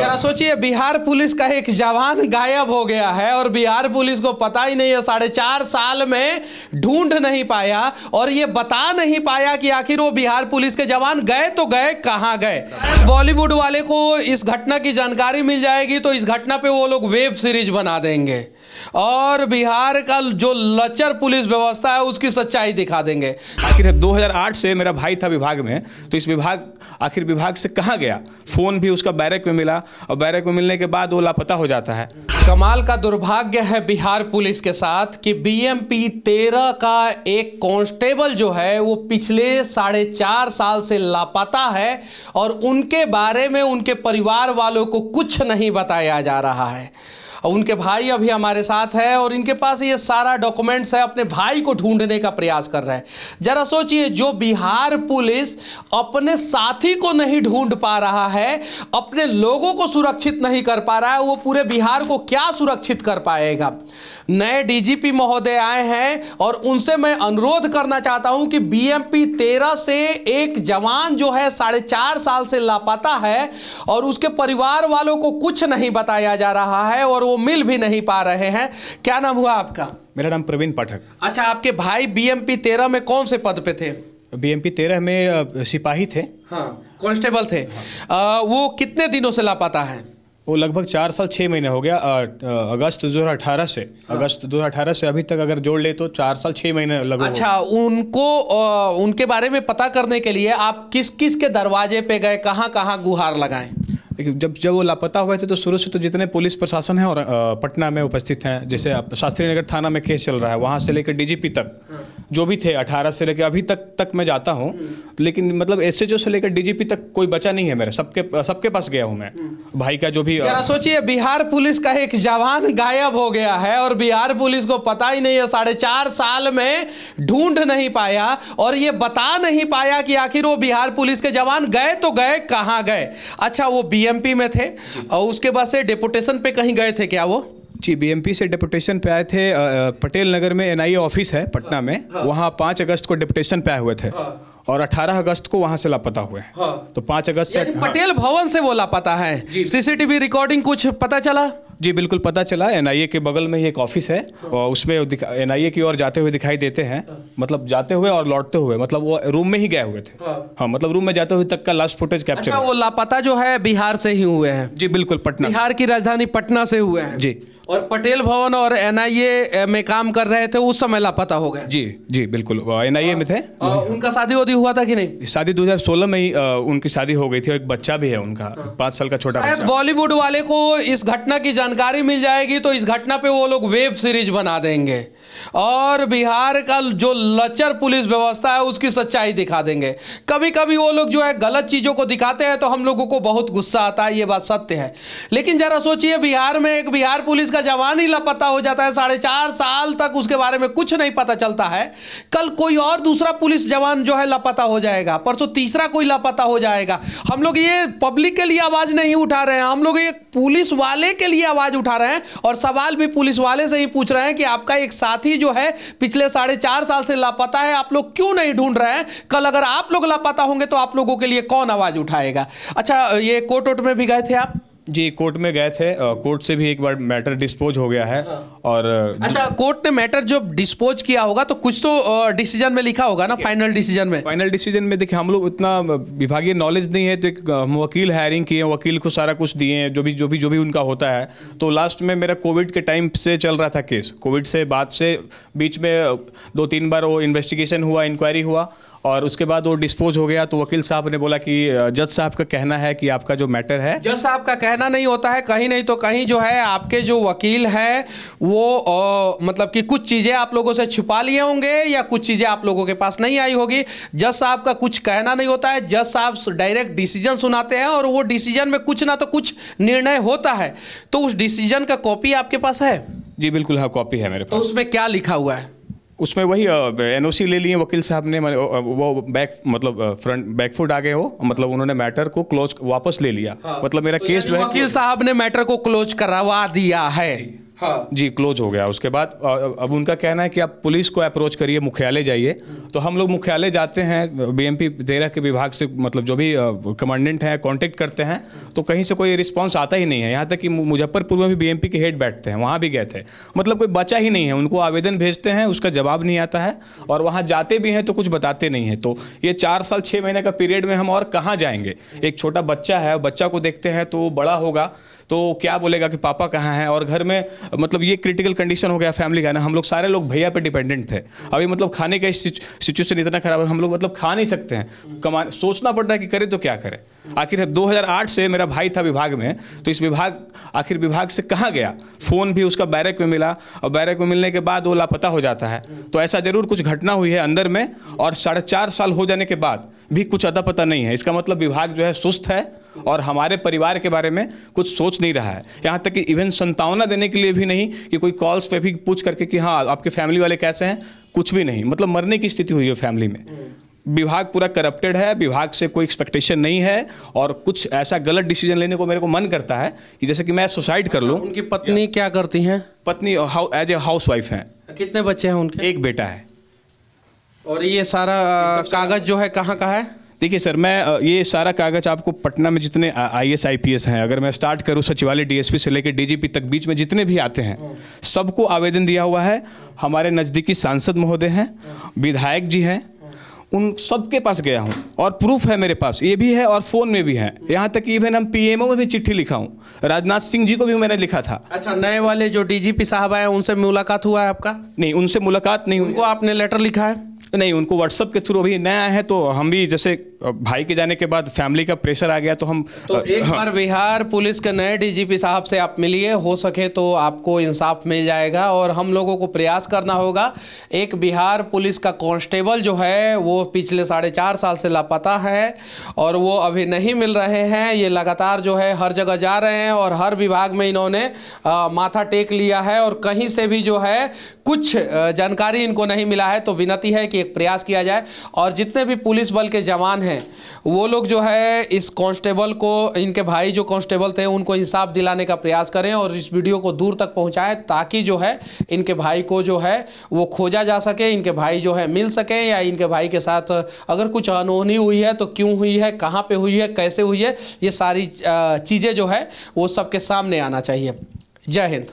जरा सोचिए, बिहार पुलिस का एक जवान गायब हो गया है और बिहार पुलिस को पता ही नहीं है, 4.5 साल में ढूंढ नहीं पाया और ये बता नहीं पाया कि आखिर वो बिहार पुलिस के जवान गए तो गए कहां गए। बॉलीवुड वाले को इस घटना की जानकारी मिल जाएगी तो इस घटना पे वो लोग वेब सीरीज बना देंगे और बिहार का जो लचर पुलिस व्यवस्था है उसकी सच्चाई दिखा देंगे। आखिर 2008 से मेरा भाई था विभाग में, तो इस विभाग से कहाँ गया। फ़ोन भी उसका बैरक में मिला और बैरक में मिलने के बाद वो लापता हो जाता है। कमाल का दुर्भाग्य है बिहार पुलिस के साथ कि बीएमपी 13 का एक कांस्टेबल जो है वो पिछले 4.5 साल से लापता है और उनके बारे में उनके परिवार वालों को कुछ नहीं बताया जा रहा है। और उनके भाई अभी हमारे साथ है और इनके पास ये सारा डॉक्यूमेंट्स है, अपने भाई को ढूंढने का प्रयास कर रहे हैं। जरा सोचिए, जो बिहार पुलिस अपने साथी को नहीं ढूंढ पा रहा है, अपने लोगों को सुरक्षित नहीं कर पा रहा है, वो पूरे बिहार को क्या सुरक्षित कर पाएगा। नए डीजीपी महोदय आए हैं और उनसे मैं अनुरोध करना चाहता हूं कि बीएमपी 13 से एक जवान जो है 4.5 साल से लापता है और उसके परिवार वालों को कुछ नहीं बताया जा रहा है और वो मिल भी नहीं पा रहे हैं। क्या नाम हुआ आपका? मेरा नाम प्रवीण पाठक। अच्छा, आपके भाई बीएमपी 13 में कौन से पद पे थे? बीएमपी 13 में सिपाही थे। हाँ, कांस्टेबल थे। वो कितने दिनों से लापता है? वो लगभग 4 साल 6 महीने हो गया। अगस्त 2018 से अगस्त 2018 से अभी तक अगर जोड़ ले तो 4 साल 6 महीने लगभग। अच्छा, उनके बारे में पता करने के लिए आप किस किस के दरवाजे पे गए, कहाँ कहाँ गुहार लगाएं? जब वो लापता हुए थे तो शुरू से तो जितने पुलिस प्रशासन है और पटना में उपस्थित हैं, जैसे शास्त्री नगर थाना में केस चल रहा है, वहाँ से लेकर डीजीपी तक जो भी थे 18 से लेकर अभी तक मैं जाता हूँ, लेकिन मतलब एसएचओ से लेकर डीजीपी तक कोई बचा नहीं है मेरे। सबके पास गया हूँ मैं। भाई का जो भी जरा सोचिए, बिहार पुलिस का एक जवान गायब हो गया है और बिहार पुलिस को पता ही नहीं है, 4.5 साल में ढूंढ नहीं पाया और ये बता नहीं पाया कि आखिर वो बिहार पुलिस के जवान गए तो गए कहाँ गए। अच्छा, वो बीएमपी में थे और उसके बाद से डेपुटेशन पे कहीं गए थे क्या वो? जी, बीएमपी से डेपुटेशन पे आए थे। पटेल नगर में एनआईए ऑफिस है पटना में, वहाँ 5 अगस्त को डेपुटेशन पे आए हुए थे और 18 अगस्त को वहाँ से लापता हुए। तो 5 अगस्त से पटेल भवन से वो लापता है। सीसीटीवी रिकॉर्डिंग कुछ पता चला? जी बिल्कुल पता चला। एनआईए के बगल में ही एक ऑफिस है और उसमें एनआईए की ओर जाते हुए दिखाई देते हैं, मतलब जाते हुए और लौटते हुए, मतलब वो रूम में ही गए हुए थे। हाँ, मतलब रूम में जाते हुए तक का लास्ट फुटेज कैप्चर। अच्छा, वो लापता जो है बिहार से ही हुए हैं? जी बिल्कुल, पटना, बिहार की राजधानी पटना से हुए हैं। जी। और पटेल भवन और एनआईए में काम कर रहे थे उस समय लापता हो गए? जी जी बिल्कुल, एनआईए में थे। उनका शादी वादी हुआ था कि नहीं? शादी 2016 में ही उनकी शादी हो गई थी। एक बच्चा भी है उनका, 5 साल का छोटा बच्चा। बॉलीवुड वाले को इस घटना की जानकारी मिल जाएगी तो इस घटना पे वो लोग वेब सीरीज बना देंगे और बिहार का जो लचर पुलिस व्यवस्था है उसकी सच्चाई दिखा देंगे। कभी कभी वो लोग जो है गलत चीज़ों को दिखाते हैं तो हम लोगों को बहुत गुस्सा आता है, ये बात सत्य है। लेकिन जरा सोचिए, बिहार में एक बिहार पुलिस का जवान ही लापता हो जाता है, 4.5 साल तक उसके बारे में कुछ नहीं पता चलता है। कल कोई और दूसरा पुलिस जवान जो है लापता हो जाएगा, परसों तीसरा कोई लापता हो जाएगा। हम लोग ये पब्लिक के लिए आवाज़ नहीं उठा रहे हैं, हम लोग ये पुलिस वाले के लिए आवाज़ उठा रहे हैं और सवाल भी पुलिस वाले से ही पूछ रहे हैं कि आपका एक साथी जो है पिछले 4.5 साल से लापता है, आप लोग क्यों नहीं ढूंढ रहे हैं? कल अगर आप लोग लापता होंगे तो आप लोगों के लिए कौन आवाज उठाएगा? अच्छा, ये कोर्ट में भी गए थे आप? जी, कोर्ट में गए थे। कोर्ट से भी एक बार मैटर डिस्पोज हो गया है। और अच्छा, कोर्ट ने मैटर जो डिस्पोज किया होगा तो कुछ तो डिसीजन में लिखा होगा ना, फाइनल डिसीजन में? फाइनल डिसीजन में देखिए, हम लोग उतना विभागीय नॉलेज नहीं है, तो एक हम वकील हायरिंग किए, वकील को सारा कुछ दिए हैं, जो भी उनका होता है। तो लास्ट में मेरा कोविड के टाइम से चल रहा था केस। कोविड से बाद से बीच में 2-3 बार वो इन्वेस्टिगेशन हुआ, इंक्वायरी हुआ और उसके बाद वो डिस्पोज हो गया। तो वकील साहब ने बोला कि जज साहब का कहना है कि आपका जो मैटर है। जज साहब का कहना नहीं होता है, कहीं नहीं तो कहीं जो है आपके जो वकील है वो मतलब कि कुछ चीज़ें आप लोगों से छुपा लिए होंगे या कुछ चीज़ें आप लोगों के पास नहीं आई होगी। जज साहब का कुछ कहना नहीं होता है, जज साहब डायरेक्ट डिसीजन सुनाते हैं और वो डिसीजन में कुछ ना तो कुछ निर्णय होता है। तो उस डिसीजन का कॉपी आपके पास है? जी बिल्कुल, हाँ, कॉपी है मेरे पास। तो उसमें क्या लिखा हुआ है? उसमें वही एनओसी ले लिए वकील साहब ने, वो बैकफुट आ गए हो, मतलब उन्होंने मैटर को क्लोज वापस ले लिया। मतलब मेरा केस जो है, वकील साहब ने मैटर को क्लोज करवा दिया है। हाँ। जी क्लोज हो गया। उसके बाद अब उनका कहना है कि आप पुलिस को अप्रोच करिए, मुख्यालय जाइए। तो हम लोग मुख्यालय जाते हैं, बीएमपी 13 के विभाग से मतलब जो भी कमांडेंट हैं कांटेक्ट करते हैं, तो कहीं से कोई रिस्पांस आता ही नहीं है। यहाँ तक कि मुजफ्फरपुर में भी बीएमपी के हेड बैठते हैं, वहाँ भी गए थे, मतलब कोई बचा ही नहीं है। उनको आवेदन भेजते हैं, उसका जवाब नहीं आता है, और वहाँ जाते भी हैं तो कुछ बताते नहीं हैं। तो ये 4 साल 6 महीने का पीरियड में हम और कहाँ जाएंगे? एक छोटा बच्चा है, बच्चा को देखते हैं तो बड़ा होगा तो क्या बोलेगा कि पापा कहाँ हैं? और घर में मतलब ये क्रिटिकल कंडीशन हो गया फैमिली का ना, हम लोग सारे लोग भैया पे डिपेंडेंट थे। अभी मतलब खाने का सिचुएशन इतना खराब है, हम लोग मतलब खा नहीं सकते हैं, सोचना पड़ रहा है कि करें तो क्या करें। आखिर 2008 से मेरा भाई था विभाग में, तो इस आखिर विभाग से कहाँ गया? फ़ोन भी उसका बैरक में मिला, और बैरक में मिलने के बाद वो लापता हो जाता है। तो ऐसा ज़रूर कुछ घटना हुई है अंदर में, और 4.5 साल हो जाने के बाद भी कुछ अता पता नहीं है। इसका मतलब विभाग जो है सुस्त है और हमारे परिवार के बारे में कुछ सोच नहीं रहा है। यहाँ तक कि इवन संतावना देने के लिए भी नहीं, कि कोई कॉल्स पे भी पूछ करके कि हाँ आपके फैमिली वाले कैसे हैं, कुछ भी नहीं। मतलब मरने की स्थिति हुई है फैमिली में। विभाग पूरा करप्टेड है, विभाग से कोई एक्सपेक्टेशन नहीं है, और कुछ ऐसा गलत डिसीजन लेने को मेरे को मन करता है कि जैसे कि मैं सुसाइड कर लूँ। उनकी पत्नी क्या करती हैं? पत्नी एज ए हाउस वाइफ हैं। कितने बच्चे हैं उनके? एक बेटा है। और ये सारा कागज जो है कहाँ का है? देखिए सर, मैं ये सारा कागज आपको पटना में जितने IAS IPS हैं, अगर मैं स्टार्ट करूँ सचिवालय DSP से लेकर DGP तक, बीच में जितने भी आते हैं सबको आवेदन दिया हुआ है। हमारे नज़दीकी सांसद महोदय हैं, विधायक जी हैं, उन सबके पास गया हूँ, और प्रूफ है मेरे पास, ये भी है और फ़ोन में भी है। यहाँ तक कि इवन हम PMO में भी चिट्ठी लिखा हूँ, राजनाथ सिंह जी को भी मैंने लिखा था। अच्छा, नए वाले जो DGP साहब आए उनसे मुलाकात हुआ है आपका? नहीं, उनसे मुलाकात नहीं हुई। उनको आपने लेटर लिखा है? नहीं, उनको व्हाट्सअप के थ्रू अभी नए आए हैं, तो हम भी जैसे भाई के जाने के बाद फैमिली का प्रेशर आ गया, तो हम एक बार बिहार पुलिस के नए DGP साहब से आप मिलिए, हो सके तो आपको इंसाफ मिल जाएगा। और हम लोगों को प्रयास करना होगा। एक बिहार पुलिस का कांस्टेबल जो है वो पिछले 4.5 साल से लापता है, और वो अभी नहीं मिल रहे हैं। ये लगातार जो है हर जगह जा रहे हैं, और हर विभाग में इन्होंने माथा टेक लिया है, और कहीं से भी जो है कुछ जानकारी इनको नहीं मिला है। तो विनती है कि एक प्रयास किया जाए, और जितने भी पुलिस बल के जवान हैं वो लोग जो है इस कांस्टेबल को, इनके भाई जो कांस्टेबल थे उनको इंसाफ दिलाने का प्रयास करें, और इस वीडियो को दूर तक पहुंचाएं, ताकि जो है इनके भाई को जो है वो खोजा जा सके, इनके भाई जो है मिल सके, या इनके भाई के साथ अगर कुछ अनहोनी हुई है तो क्यों हुई है, कहाँ पे हुई है, कैसे हुई है, ये सारी चीज़ें जो है वो सबके सामने आना चाहिए। जय हिंद।